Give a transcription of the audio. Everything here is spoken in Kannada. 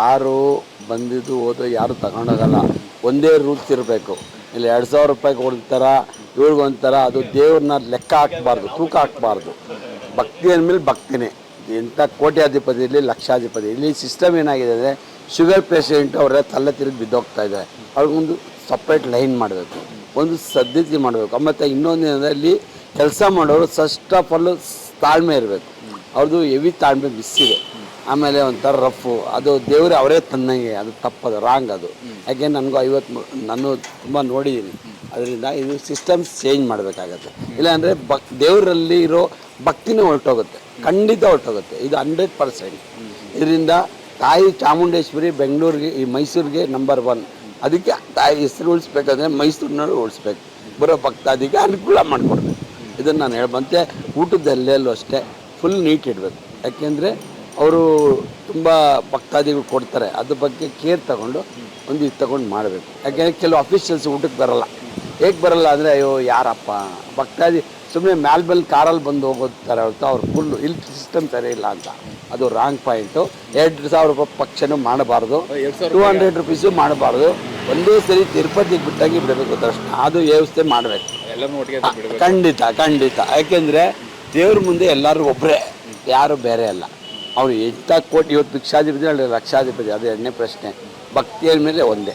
ಯಾರು ಬಂದಿದ್ದು ಹೋದ್ರೆ ಯಾರು ತಗೊಂಡೋಗಲ್ಲ. ಒಂದೇ ರೂಲ್ಸ್ ಇರಬೇಕು. ಇಲ್ಲಿ 2,000 ರೂಪಾಯಿಗೆ ಹೊಡ್ತಾರ, ಇವ್ರಿಗೊಂಥರ. ಅದು ದೇವ್ರನ್ನ ಲೆಕ್ಕ ಹಾಕಬಾರ್ದು, ತೂಕ ಹಾಕಬಾರ್ದು. ಭಕ್ತಿ ಅಂದಮೇಲೆ ಭಕ್ತಿನೇ. ಎಂಥ ಕೋಟ್ಯಾಧಿಪತಿ ಇರಲಿ, ಲಕ್ಷಾಧಿಪತಿ ಇಲ್ಲಿ ಸಿಸ್ಟಮ್ ಏನಾಗಿದೆ ಅಂದರೆ, ಶುಗರ್ ಪೇಷೆಂಟ್ ಅವರ ತಲೆ ತಿರುಗಿ ಬಿದ್ದೋಗ್ತಾ ಇದ್ದಾರೆ. ಅವ್ರಿಗೊಂದು ಸಪ್ರೇಟ್ ಲೈನ್ ಮಾಡಬೇಕು, ಒಂದು ಸದ್ಧತಿ ಮಾಡಬೇಕು. ಮತ್ತು ಇನ್ನೊಂದು ಏನಂದರೆ, ಇಲ್ಲಿ ಕೆಲಸ ಮಾಡೋರು ಫಸ್ಟ್ ಆಫ್ ಆಲ್ ತಾಳ್ಮೆ ಇರಬೇಕು. ಅವ್ರದ್ದು ಹೆವಿ ತಾಳ್ಮೆ ಮಿಸ್ ಇದೆ. ಆಮೇಲೆ ಒಂಥರ ರಫು, ಅದು ದೇವರು ಅವರೇ ತಂದಂಗೆ, ಅದು ತಪ್ಪದು, ರಾಂಗ್ ಅದು. ಯಾಕೆ ನನಗೂ 50 ನಾನು ತುಂಬ ನೋಡಿದ್ದೀನಿ. ಅದರಿಂದ ಇದು ಸಿಸ್ಟಮ್ಸ್ ಚೇಂಜ್ ಮಾಡಬೇಕಾಗತ್ತೆ. ಇಲ್ಲಾಂದರೆ ದೇವರಲ್ಲಿ ಇರೋ ಭಕ್ತಿನೇ ಹೊರಟೋಗುತ್ತೆ, ಖಂಡಿತ ಹೊರಟೋಗುತ್ತೆ. ಇದು 100%. ಇದರಿಂದ ತಾಯಿ ಚಾಮುಂಡೇಶ್ವರಿ ಬೆಂಗಳೂರಿಗೆ, ಈ ಮೈಸೂರಿಗೆ ನಂಬರ್ 1. ಅದಕ್ಕೆ ತಾಯಿ ಹೆಸರು ಉಳಿಸ್ಬೇಕಂದ್ರೆ ಮೈಸೂರಿನಲ್ಲೂ ಉಳಿಸ್ಬೇಕು. ಬರೋ ಭಕ್ತಾದಿಗೆ ಅನುಕೂಲ ಮಾಡಿಕೊಡ್ಬೇಕು. ಇದನ್ನು ನಾನು ಮತ್ತೆ ಊಟದಲ್ಲೆಲ್ಲೂ ಅಷ್ಟೇ ಫುಲ್ ನೀಟ್ ಇಡಬೇಕು. ಯಾಕೆಂದರೆ ಅವರು ತುಂಬ ಭಕ್ತಾದಿಗಳು ಕೊಡ್ತಾರೆ, ಅದ್ರ ಬಗ್ಗೆ ಕೇರ್ ತಗೊಂಡು ಒಂದು ಇದು ತಗೊಂಡು ಮಾಡಬೇಕು. ಯಾಕೆಂದರೆ ಕೆಲವು ಅಫಿಷಿಯಲ್ಸ್ ಊಟಕ್ಕೆ ಬರೋಲ್ಲ. ಹೇಗೆ ಬರೋಲ್ಲ ಅಂದರೆ, ಅಯ್ಯೋ ಯಾರಪ್ಪ ಭಕ್ತಾದಿ ಸುಮ್ಮನೆ ಮ್ಯಾಲ್ಬೆಲ್ ಕಾರಲ್ಲಿ ಬಂದು ಹೋಗೋತಾರೆ ಹೊರತು ಅವ್ರು ಫುಲ್ಲು ಇಲ್ಲಿ ಸಿಸ್ಟಮ್ ಸರಿ ಇಲ್ಲ ಅಂತ. ಅದು ರಾಂಗ್ ಪಾಯಿಂಟು. 2,000 ರೂಪಾಯಿ ಪಕ್ಷನೂ ಮಾಡಬಾರ್ದು, 200 ರೂಪೀಸು ಮಾಡಬಾರ್ದು. ಒಂದೇ ಸರಿ ತಿರುಪತಿಗೆ ಬಿಟ್ಟಾಗಿ ಬಿಡಬೇಕು ದರ್ಶನ, ಅದು ವ್ಯವಸ್ಥೆ ಮಾಡಬೇಕು. ಖಂಡಿತ ಖಂಡಿತ. ಯಾಕೆಂದರೆ ದೇವ್ರ ಮುಂದೆ ಎಲ್ಲರೂ ಒಬ್ಬರೇ, ಯಾರು ಬೇರೆ ಅಲ್ಲ. ಅವ್ರು ಎಂಥ ಕೋಟಿ, ಇವತ್ತು ಭಿಕ್ಷಾಧಿಪತಿ, ಲಕ್ಷಾಧಿಪತಿ, ಅದು ಎರಡನೇ ಪ್ರಶ್ನೆ. ಭಕ್ತಿಯ ಮೇಲೆ ಒಂದೇ.